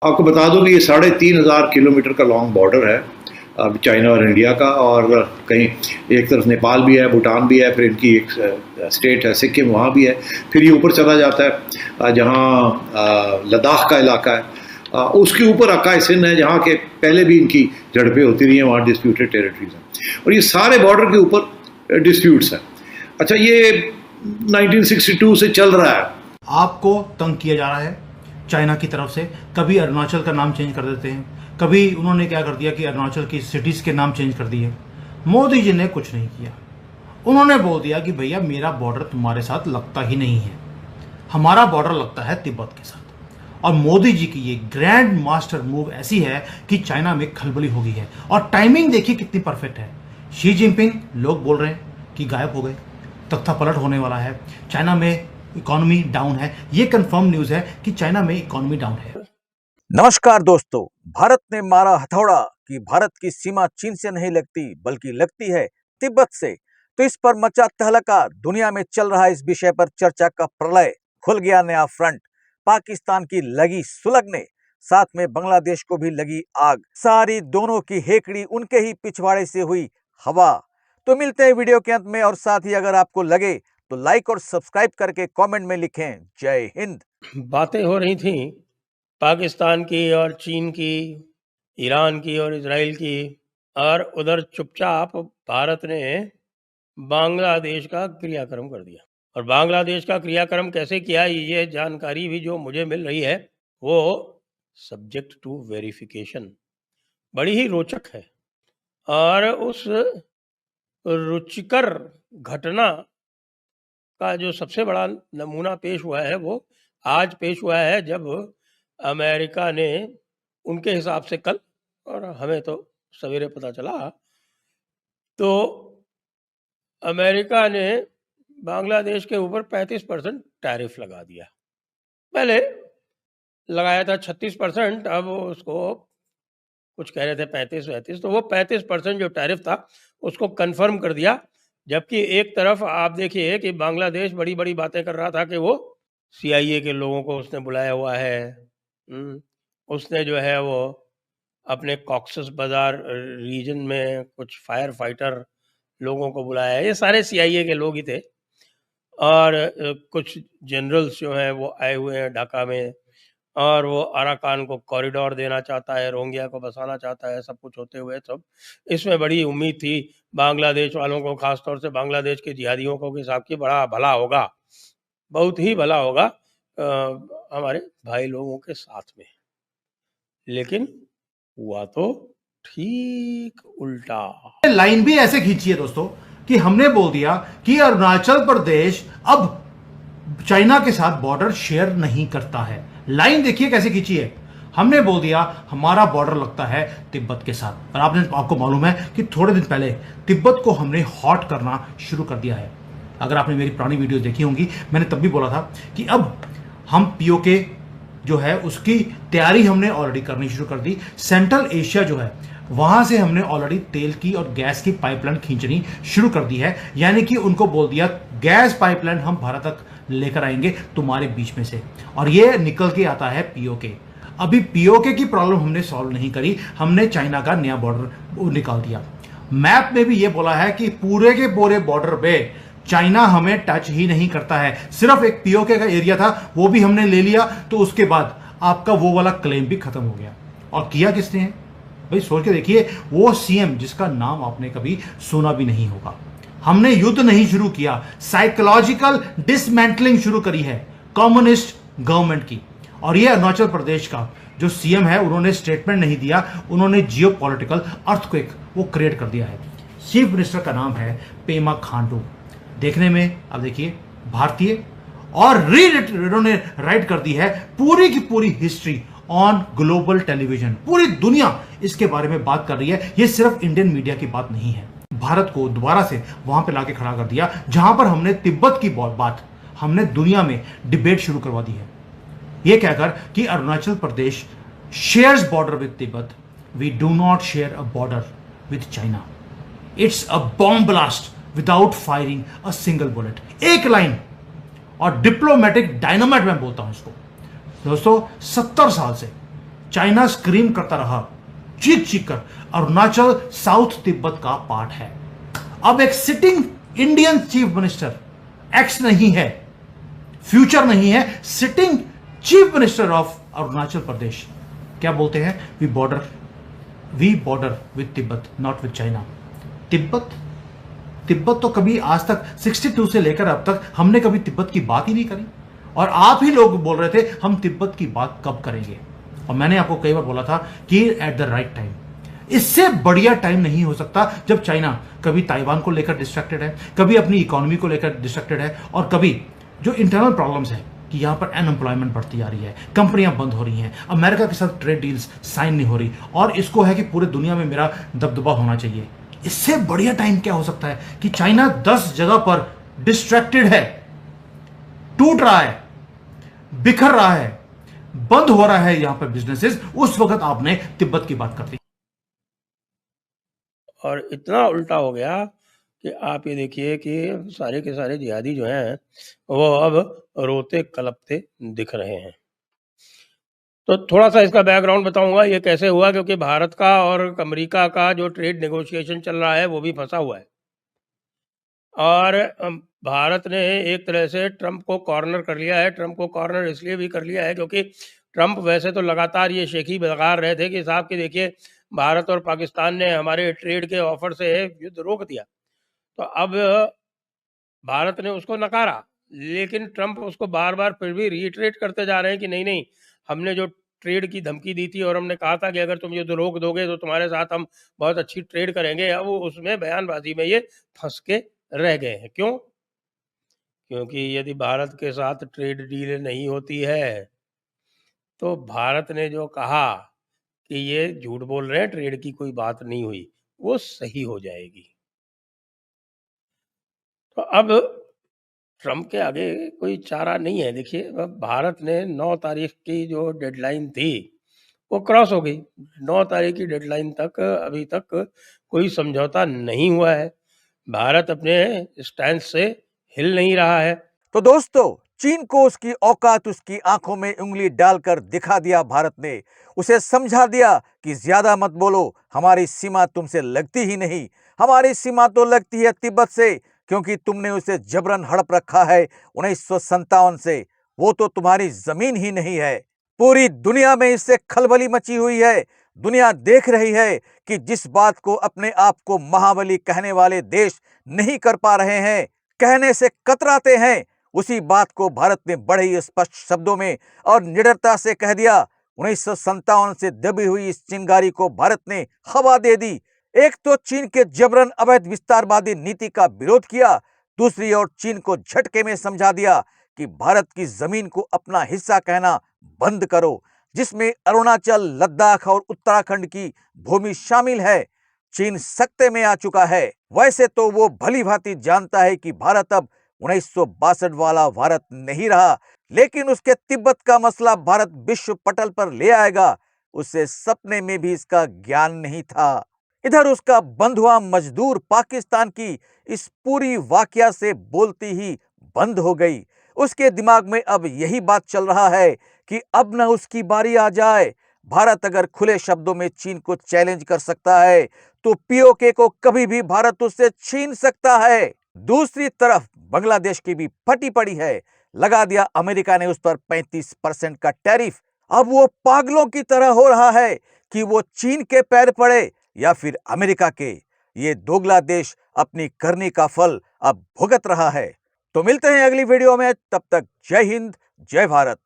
आपको बता दूं कि ये 3,500 किलोमीटर का लॉन्ग बॉर्डर है अब चाइना और इंडिया का। और कहीं एक तरफ नेपाल भी है, भूटान भी है, फिर इनकी एक स्टेट है सिक्किम, वहाँ भी है। फिर ये ऊपर चला जाता है जहाँ लद्दाख का इलाका है, उसके ऊपर अकाई सिंध है जहाँ के पहले भी इनकी झड़पें होती रही हैं, वहाँ डिस्प्यूटेड टेरिटरीज हैं। और ये सारे बॉर्डर के ऊपर डिस्प्यूट्स हैं। अच्छा, ये 1962 से चल रहा है। आपको तंग किया जा रहा है चाइना की तरफ से। कभी अरुणाचल का नाम चेंज कर देते हैं, कभी उन्होंने क्या कर दिया कि अरुणाचल की सिटीज़ के नाम चेंज कर दिए। मोदी जी ने कुछ नहीं किया। उन्होंने बोल दिया कि भैया मेरा बॉर्डर तुम्हारे साथ लगता ही नहीं है, हमारा बॉर्डर लगता है तिब्बत के साथ। और मोदी जी की ये ग्रैंड मास्टर मूव ऐसी है कि चाइना में खलबली हो गई है। और टाइमिंग देखिए कितनी परफेक्ट है। शी जिनपिंग, लोग बोल रहे हैं कि गायब हो गए, तख्ता पलट होने वाला है, चाइना में इकोनॉमी डाउन है। ये कंफर्म न्यूज़ है कि चाइना में इकोनॉमी डाउन है। नमस्कार दोस्तों, भारत ने मारा हथौड़ा कि भारत की सीमा चीन से नहीं लगती बल्कि लगती है तिब्बत से। तो इस पर मचा तहलका, दुनिया में चल रहा इस विषय पर चर्चा का प्रलय, खुल गया नया फ्रंट। पाकिस्तान की लगी सुलगने, साथ में बांग्लादेश को भी लगी आग। सारी दोनों की हेकड़ी उनके ही पिछवाड़े से हुई हवा। तो मिलते हैं वीडियो के अंत में। और साथ ही अगर आपको लगे तो लाइक और सब्सक्राइब करके कमेंट में लिखें जय हिंद। बातें हो रही थी पाकिस्तान की और चीन की, ईरान की और इजराइल की, और उधर चुपचाप भारत ने बांग्लादेश का क्रियाक्रम कर दिया। और बांग्लादेश का क्रियाक्रम कैसे किया, ये जानकारी भी जो मुझे मिल रही है वो सब्जेक्ट टू वेरिफिकेशन, बड़ी ही रोचक है। और उस रुचिकर घटना का जो सबसे बड़ा नमूना पेश हुआ है वो आज पेश हुआ है, जब अमेरिका ने उनके हिसाब से कल, और हमें तो सवेरे पता चला, तो अमेरिका ने बांग्लादेश के ऊपर 35% टैरिफ लगा दिया। पहले लगाया था 36%, अब उसको कुछ कह रहे थे 35-35, तो वो 35% जो टैरिफ था उसको कंफर्म कर दिया। जबकि एक तरफ आप देखिए कि बांग्लादेश बड़ी बड़ी बातें कर रहा था कि वो CIA के लोगों को उसने बुलाया हुआ है, उसने जो है वो अपने कॉक्सस बाजार रीजन में कुछ फायर फाइटर लोगों को बुलाया है, ये सारे CIA के लोग ही थे। और कुछ जनरल्स जो हैं वो आए हुए हैं ढाका में, और वो अराकान को कॉरिडोर देना चाहता है, रोहिंग्या को बसाना चाहता है, सब कुछ होते हुए सब इसमें बड़ी उम्मीद थी बांग्लादेश वालों को, खासतौर से बांग्लादेश के जिहादियों को, कि साहब की बड़ा भला होगा, बहुत ही भला होगा हमारे भाई लोगों के साथ में। लेकिन हुआ तो ठीक उल्टा। लाइन भी ऐसे खींची है दोस्तों कि हमने बोल दिया कि अरुणाचल प्रदेश अब चाइना के साथ बॉर्डर शेयर नहीं करता है। लाइन देखिए कैसे खींची है। हमने बोल दिया हमारा बॉर्डर लगता है तिब्बत के साथ। और आपको मालूम है कि थोड़े दिन पहले तिब्बत को हमने हॉट करना शुरू कर दिया है। अगर आपने मेरी पुरानी वीडियो देखी होंगी, मैंने तब भी बोला था कि अब हम POK जो है उसकी तैयारी हमने ऑलरेडी करनी शुरू कर दी। सेंट्रल एशिया जो है वहां से हमने ऑलरेडी तेल की और गैस की पाइपलाइन खींचनी शुरू कर दी है। यानी कि उनको बोल दिया गैस पाइपलाइन हम भारत तक लेकर आएंगे तुम्हारे बीच में से, और ये निकल के आता है POK। अभी POK की प्रॉब्लम हमने सॉल्व नहीं करी, हमने चाइना का नया बॉर्डर निकाल दिया। मैप में भी ये बोला है कि पूरे के पूरे बॉर्डर पे चाइना हमें टच ही नहीं करता है। सिर्फ एक POK का एरिया था, वो भी हमने ले लिया, तो उसके बाद आपका वो वाला क्लेम भी खत्म हो गया। और किया किसने है भाई, सोच के देखिए, वो CM जिसका नाम आपने कभी सुना भी नहीं होगा। हमने युद्ध नहीं शुरू किया, साइकोलॉजिकल डिसमेंटलिंग शुरू करी है कम्युनिस्ट गवर्नमेंट की। और ये अरुणाचल प्रदेश का जो CM है, उन्होंने स्टेटमेंट नहीं दिया, उन्होंने जियोपॉलिटिकल अर्थक्वेक वो क्रिएट कर दिया है। चीफ मिनिस्टर का नाम है पेमा खांडू। देखने में अब देखिए भारतीय, और उन्होंने राइट कर दी है पूरी की पूरी हिस्ट्री ऑन ग्लोबल टेलीविजन। पूरी दुनिया इसके बारे में बात कर रही है, ये सिर्फ इंडियन मीडिया की बात नहीं है। भारत को दोबारा से वहां पे लाके खड़ा कर दिया जहां पर हमने तिब्बत की बात हमने दुनिया में डिबेट शुरू करवा दी है। यह कहकर कि Arunachal Pradesh shares border with Tibet, we do not share a border with China. It's a bomb blast without firing a single bullet. एक लाइन और डिप्लोमेटिक डायनामाइट मैं बोलता हूं इसको। दोस्तों 70 साल से चाइना स्क्रीम करता रहा चीख चीख कर, अरुणाचल साउथ तिब्बत का पार्ट है। अब एक sitting Indian chief minister, ex नहीं है, फ्यूचर नहीं है, sitting chief minister of Arunachal Pradesh क्या बोलते हैं? We border with Tibet, not with China. Tibet तो कभी आज तक 62 से लेकर अब तक हमने कभी तिब्बत की बात ही नहीं करी, और आप ही लोग बोल रहे थे हम तिब्बत की बात कब करेंगे। और मैंने आपको कई बार बोला था कि एट द राइट टाइम, इससे बढ़िया टाइम नहीं हो सकता जब चाइना कभी ताइवान को लेकर डिस्ट्रैक्टेड है, कभी अपनी इकोनॉमी को लेकर डिस्ट्रैक्टेड है, और कभी जो इंटरनल प्रॉब्लम्स है कि यहां पर अनएम्प्लॉयमेंट बढ़ती आ रही है, कंपनियां बंद हो रही हैं, अमेरिका के साथ ट्रेड डील्स साइन नहीं हो रही, और इसको है कि पूरे दुनिया में मेरा दबदबा होना चाहिए। इससे बढ़िया टाइम क्या हो सकता है कि चाइना 10 जगह पर डिस्ट्रैक्टेड है, टूट रहा है, बिखर रहा है, बंद हो रहा है यहां पर बिजनेसेस, उस वक्त आपने तिब्बत की बात कर दी। और इतना उल्टा हो गया कि आप ये देखिए कि सारे के सारे जिहादी जो हैं वो अब रोते कलपते दिख रहे हैं। तो थोड़ा सा इसका बैकग्राउंड बताऊंगा ये कैसे हुआ, क्योंकि भारत का और अमेरिका का जो ट्रेड नेगोशिएशन चल रहा है वो भी फंसा हुआ है। और भारत ने एक तरह से ट्रंप को कॉर्नर कर लिया है। ट्रंप को कॉर्नर इसलिए भी कर लिया है क्योंकि ट्रंप वैसे तो लगातार ये शेखी बगा रहे थे कि साहब कि देखिए भारत और पाकिस्तान ने हमारे ट्रेड के ऑफर से युद्ध रोक दिया। तो अब भारत ने उसको नकारा, लेकिन ट्रंप उसको बार बार फिर भी रीइटरेट करते जा रहे हैं कि नहीं नहीं, हमने जो ट्रेड की धमकी दी थी और हमने कहा था कि अगर तुम युद्ध रोक दोगे तो तुम्हारे साथ हम बहुत अच्छी ट्रेड करेंगे, अब वो उसमें बयानबाजी में ये फंस के रह गए हैं। क्यों? क्योंकि यदि भारत के साथ ट्रेड डील नहीं होती है तो भारत ने जो कहा कि ये झूठ बोल रहे हैं, ट्रेड की कोई बात नहीं हुई, वो सही हो जाएगी। तो अब ट्रंप के आगे कोई चारा नहीं है। देखिए अब भारत ने 9 तारीख की जो डेडलाइन थी वो क्रॉस हो गई। 9 तारीख की डेडलाइन तक अभी तक कोई समझौता नहीं हुआ है। भारत अपने स्टैंड से हिल नहीं रहा है। तो दोस्तों, चीन को उसकी औकात उसकी आंखों में उंगली डालकर दिखा दिया भारत ने। उसे समझा दिया कि ज्यादा मत बोलो, हमारी सीमा तुमसे लगती ही नहीं। हमारी सीमा तो लगती है तिब्बत से, क्योंकि तुमने उसे जबरन हड़प रखा है 1957 से। वो तो तुम्हारी जमीन ही नहीं है। पूरी दुनिया में इससे खलबली मची हुई है। दुनिया देख रही है कि जिस बात को अपने आप को महाबली कहने वाले देश नहीं कर पा रहे हैं, कहने से कतराते हैं, उसी बात को भारत ने बड़े ही स्पष्ट शब्दों में और निडरता से कह दिया। 1957 से दबी हुई इस चिंगारी को भारत ने हवा दे दी। एक तो चीन के जबरन अवैध विस्तारवादी नीति का विरोध किया, दूसरी ओर चीन को झटके में समझा दिया कि भारत की जमीन को अपना हिस्सा कहना बंद करो, जिसमें अरुणाचल, लद्दाख और उत्तराखंड की भूमि शामिल है। चीन सख्ते में आ चुका है। वैसे तो वो भली भांति जानता है कि भारत अब 1962 वाला भारत नहीं रहा, लेकिन उसके तिब्बत का मसला भारत विश्व पटल पर ले आएगा, उसे सपने में भी इसका ज्ञान नहीं था। इधर उसका बंधुआ मजदूर पाकिस्तान की इस पूरी वाकया से बोलती ही बंद हो गई। उसके दिमाग में अब यही बात चल रहा है कि अब न उसकी बारी आ जाए। भारत अगर खुले शब्दों में चीन को चैलेंज कर सकता है तो पीओके को कभी भी भारत उससे छीन सकता है। दूसरी तरफ बांग्लादेश की भी फटी पड़ी है। लगा दिया अमेरिका ने उस पर 35% का टैरिफ। अब वो पागलों की तरह हो रहा है कि वो चीन के पैर पड़े या फिर अमेरिका के। ये दोगला देश अपनी करनी का फल अब भुगत रहा है। तो मिलते हैं अगली वीडियो में, तब तक जय हिंद, जय भारत।